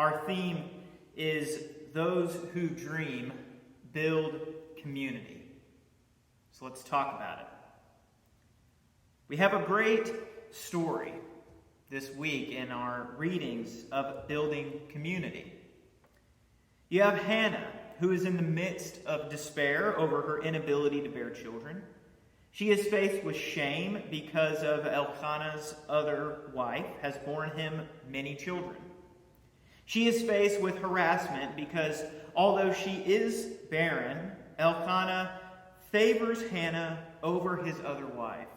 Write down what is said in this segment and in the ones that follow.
Our theme is those who dream build community. So let's talk about it. We have a great story this week in our readings of building community. You have Hannah, who is in the midst of despair over her inability to bear children. She is faced with shame because of Elkanah's other wife has borne him many children. She is faced with harassment because although she is barren, Elkanah favors Hannah over his other wife.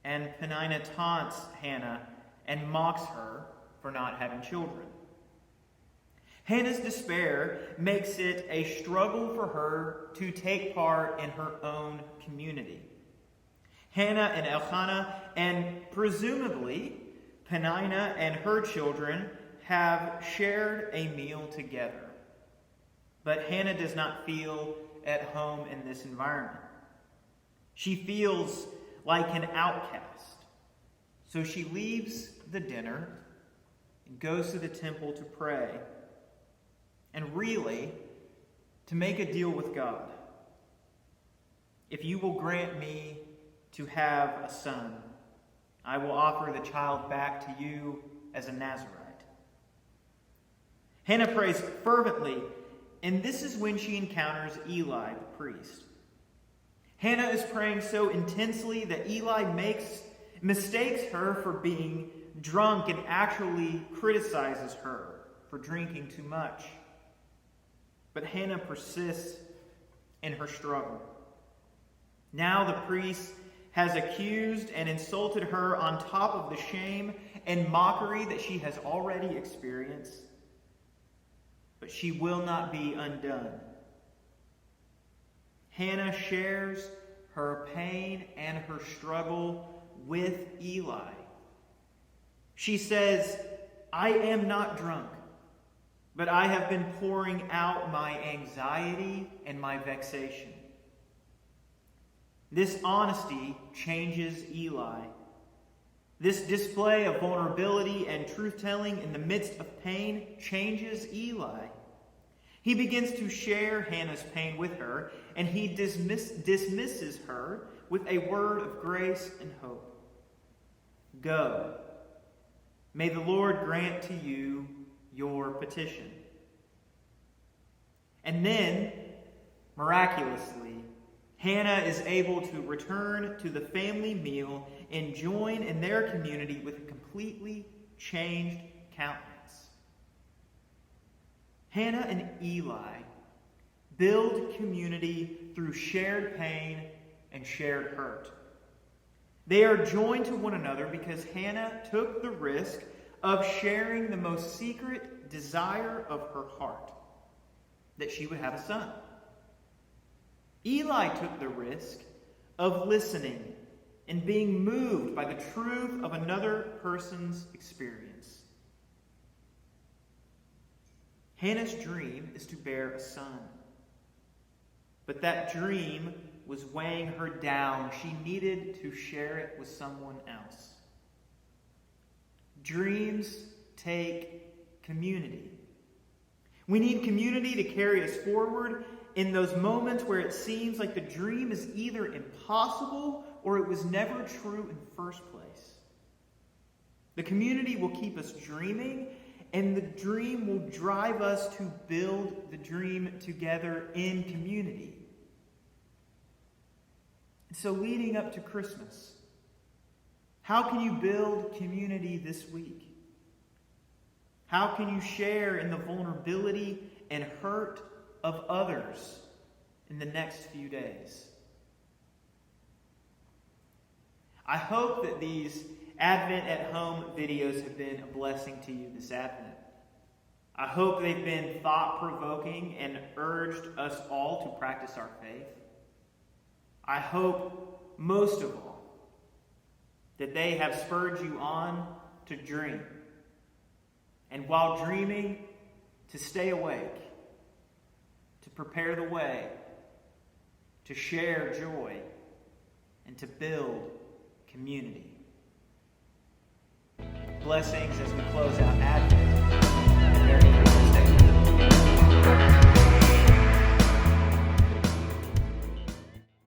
And Peninnah taunts Hannah and mocks her for not having children. Hannah's despair makes it a struggle for her to take part in her own community. Hannah and Elkanah, and presumably Peninnah and her children, have shared a meal together. But Hannah does not feel at home in this environment. She feels like an outcast. So she leaves the dinner and goes to the temple to pray. And really, to make a deal with God. If you will grant me to have a son, I will offer the child back to you as a Nazarite. Hannah prays fervently, and this is when she encounters Eli, the priest. Hannah is praying so intensely that Eli mistakes her for being drunk and actually criticizes her for drinking too much. But Hannah persists in her struggle. Now the priest has accused and insulted her on top of the shame and mockery that she has already experienced. But she will not be undone. Hannah shares her pain and her struggle with Eli. She says, "I am not drunk, but I have been pouring out my anxiety and my vexation." This honesty changes Eli. This display of vulnerability and truth-telling in the midst of pain changes Eli. He begins to share Hannah's pain with her, and he dismisses her with a word of grace and hope. "Go. May the Lord grant to you your petition." And then, miraculously, Hannah is able to return to the family meal and join in their community with a completely changed countenance. Hannah and Eli build community through shared pain and shared hurt. They are joined to one another because Hannah took the risk of sharing the most secret desire of her heart, that she would have a son. Eli took the risk of listening and being moved by the truth of another person's experience. Hannah's dream is to bear a son. But that dream was weighing her down. She needed to share it with someone else. Dreams take community. We need community to carry us forward in those moments where it seems like the dream is either impossible or it was never true in the first place. The community will keep us dreaming, and the dream will drive us to build the dream together in community. So leading up to Christmas, how can you build community this week? How can you share in the vulnerability and hurt of others in the next few days? I hope that these Advent at Home videos have been a blessing to you this Advent. I hope they've been thought-provoking and urged us all to practice our faith. I hope, most of all, that they have spurred you on to dream. And while dreaming, to stay awake, to prepare the way, to share joy, and to build community. Blessings as we close out Advent.